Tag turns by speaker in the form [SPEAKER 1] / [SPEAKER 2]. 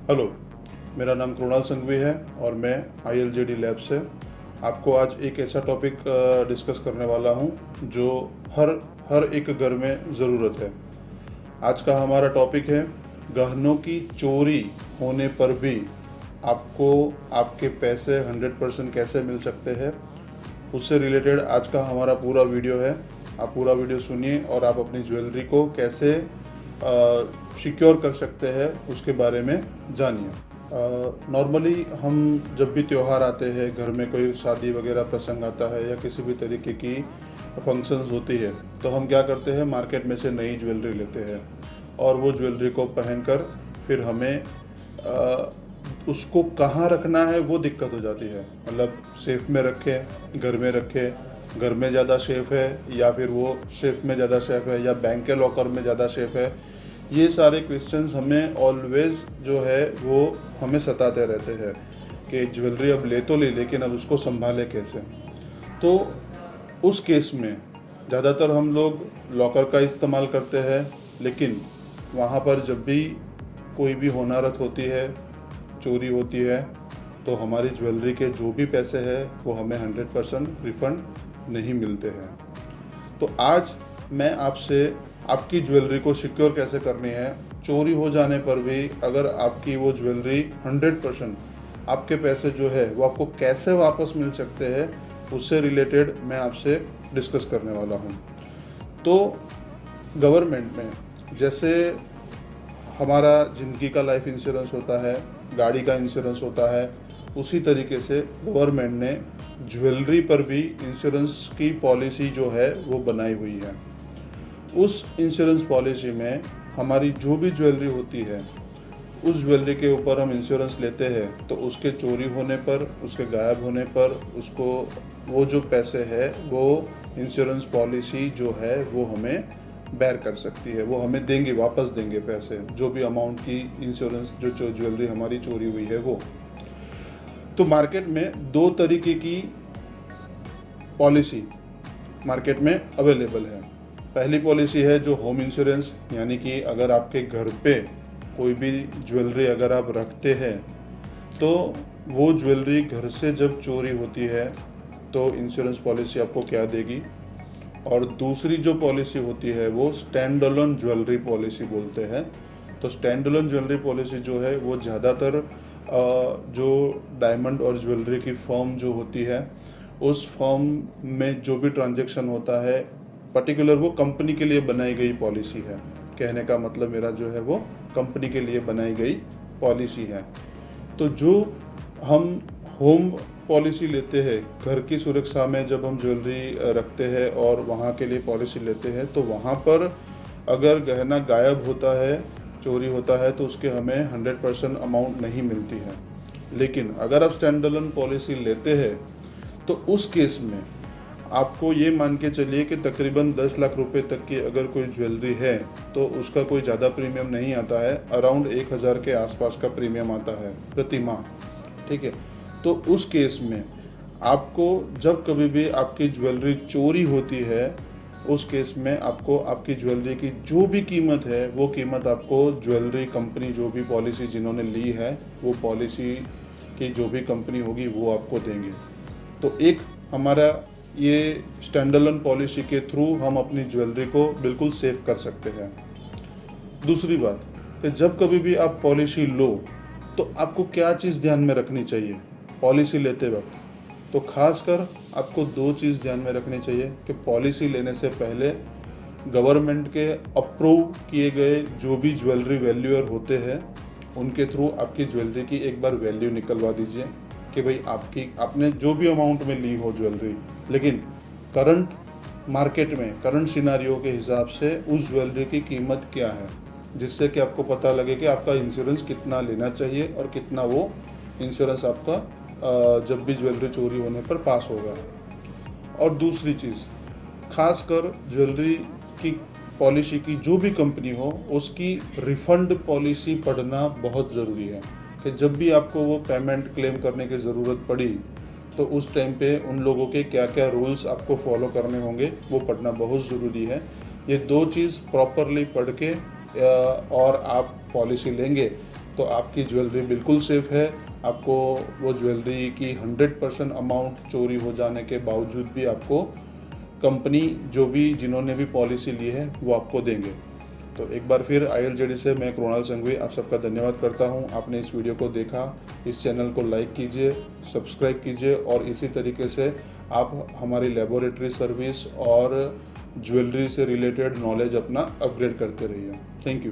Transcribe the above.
[SPEAKER 1] Hello, मेरा नाम कृणाल संघवी है और मैं ILJD लैब से आपको आज एक ऐसा टॉपिक डिस्कस करने वाला हूं जो हर हर एक घर में ज़रूरत है। आज का हमारा टॉपिक है गहनों की चोरी होने पर भी आपको आपके पैसे 100% कैसे मिल सकते हैं। उससे रिलेटेड आज का हमारा पूरा वीडियो है। आप पूरा वीडियो सुनिए और आप अपनी ज्वेलरी को कैसे सिक्योर कर सकते हैं उसके बारे में जानिए। नॉर्मली हम जब भी त्यौहार आते हैं, घर में कोई शादी वगैरह प्रसंग आता है या किसी भी तरीके की फंक्शंस होती है, तो हम क्या करते हैं, मार्केट में से नई ज्वेलरी लेते हैं और वो ज्वेलरी को पहनकर फिर हमें उसको कहाँ रखना है वो दिक्कत हो जाती है। मतलब सेफ में रखें, घर में ज़्यादा सेफ है या फिर वो सेफ में ज़्यादा सेफ है या बैंक के लॉकर में ज़्यादा सेफ है। ये सारे क्वेश्चंस हमें ऑलवेज जो है वो हमें सताते रहते हैं कि ज्वेलरी अब ले तो ली, लेकिन अब उसको संभाले कैसे। तो उस केस में ज़्यादातर हम लोग लॉकर का इस्तेमाल करते हैं, लेकिन वहाँ पर जब भी कोई भी होनारत होती है, चोरी होती है, तो हमारी ज्वेलरी के जो भी पैसे हैं वो हमें 100% रिफ़ंड नहीं मिलते हैं। तो आज मैं आपसे आपकी ज्वेलरी को सिक्योर कैसे करनी है, चोरी हो जाने पर भी अगर आपकी वो ज्वेलरी 100% आपके पैसे जो है वो आपको कैसे वापस मिल सकते हैं, उससे रिलेटेड मैं आपसे डिस्कस करने वाला हूँ। तो गवर्नमेंट में जैसे हमारा ज़िंदगी का लाइफ इंश्योरेंस होता है, गाड़ी का इंश्योरेंस होता है, उसी तरीके से गवर्नमेंट ने ज्वेलरी पर भी इंश्योरेंस की पॉलिसी जो है वो बनाई हुई है। उस इंश्योरेंस पॉलिसी में हमारी जो भी ज्वेलरी होती है, उस ज्वेलरी के ऊपर हम इंश्योरेंस लेते हैं, तो उसके चोरी होने पर, उसके गायब होने पर उसको वो जो पैसे है वो इंश्योरेंस पॉलिसी जो है वो हमें बेयर कर सकती है, वो हमें देंगे, वापस देंगे पैसे, जो भी अमाउंट की इंश्योरेंस जो ज्वेलरी हमारी चोरी हुई है वो। तो मार्केट में दो तरीके की पॉलिसी मार्केट में अवेलेबल है। पहली पॉलिसी है जो होम इंश्योरेंस, यानी कि अगर आपके घर पे कोई भी ज्वेलरी अगर आप रखते हैं तो वो ज्वेलरी घर से जब चोरी होती है तो इंश्योरेंस पॉलिसी आपको क्या देगी। और दूसरी जो पॉलिसी होती है वो स्टैंड अलोन ज्वेलरी पॉलिसी बोलते हैं। तो स्टैंड अलोन ज्वेलरी पॉलिसी जो है वो ज़्यादातर जो डायमंड और ज्वेलरी की फर्म जो होती है, उस फर्म में जो भी ट्रांजैक्शन होता है, पर्टिकुलर वो कंपनी के लिए बनाई गई पॉलिसी है। कहने का मतलब मेरा जो है वो कंपनी के लिए बनाई गई पॉलिसी है। तो जो हम होम पॉलिसी लेते हैं, घर की सुरक्षा में जब हम ज्वेलरी रखते हैं और वहाँ के लिए पॉलिसी लेते हैं, तो वहाँ पर अगर गहना गायब होता है, चोरी होता है, तो उसके हमें 100% अमाउंट नहीं मिलती है। लेकिन अगर आप स्टैंड अलोन पॉलिसी लेते हैं तो उस केस में आपको ये मान के चलिए कि तकरीबन 10 लाख रुपए तक की अगर कोई ज्वेलरी है तो उसका कोई ज़्यादा प्रीमियम नहीं आता है, अराउंड 1000 के आसपास का प्रीमियम आता है प्रति माह। ठीक है। तो उस केस में आपको जब कभी भी आपकी ज्वेलरी चोरी होती है, उस केस में आपको आपकी ज्वेलरी की जो भी कीमत है वो कीमत आपको ज्वेलरी कंपनी, जो भी पॉलिसी जिन्होंने ली है, वो पॉलिसी की जो भी कंपनी होगी वो आपको देंगे। तो एक हमारा ये स्टैंड अलोन पॉलिसी के थ्रू हम अपनी ज्वेलरी को बिल्कुल सेफ कर सकते हैं। दूसरी बात कि जब कभी भी आप पॉलिसी लो तो आपको क्या चीज़ ध्यान में रखनी चाहिए पॉलिसी लेते वक्त। तो खासकर आपको दो चीज़ ध्यान में रखनी चाहिए कि पॉलिसी लेने से पहले गवर्नमेंट के अप्रूव किए गए जो भी ज्वेलरी वैल्यूअर होते हैं, उनके थ्रू आपकी ज्वेलरी की एक बार वैल्यू निकलवा दीजिए कि भाई आपने जो भी अमाउंट में ली हो ज्वेलरी, लेकिन करंट मार्केट में, करंट सिनारियो के हिसाब से उस ज्वेलरी की कीमत क्या है, जिससे कि आपको पता लगे कि आपका इंश्योरेंस कितना लेना चाहिए और कितना वो इंश्योरेंस आपका जब भी ज्वेलरी चोरी होने पर पास होगा। और दूसरी चीज़, खासकर ज्वेलरी की पॉलिसी की जो भी कंपनी हो, उसकी रिफ़ंड पॉलिसी पढ़ना बहुत ज़रूरी है कि जब भी आपको वो पेमेंट क्लेम करने की ज़रूरत पड़ी तो उस टाइम पे उन लोगों के क्या क्या रूल्स आपको फॉलो करने होंगे वो पढ़ना बहुत ज़रूरी है। ये दो चीज़ प्रॉपरली पढ़ के और आप पॉलिसी लेंगे तो आपकी ज्वेलरी बिल्कुल सेफ़ है। आपको वो ज्वेलरी की 100% अमाउंट चोरी हो जाने के बावजूद भी आपको कंपनी जिन्होंने भी पॉलिसी ली है वो आपको देंगे। तो एक बार फिर ILJD से मैं कृणाल संघवी आप सबका धन्यवाद करता हूं। आपने इस वीडियो को देखा, इस चैनल को लाइक कीजिए, सब्सक्राइब कीजिए और इसी तरीके से आप हमारी लेबोरेटरी सर्विस और ज्वेलरी से रिलेटेड नॉलेज अपना अपग्रेड करते रहिए। Thank you.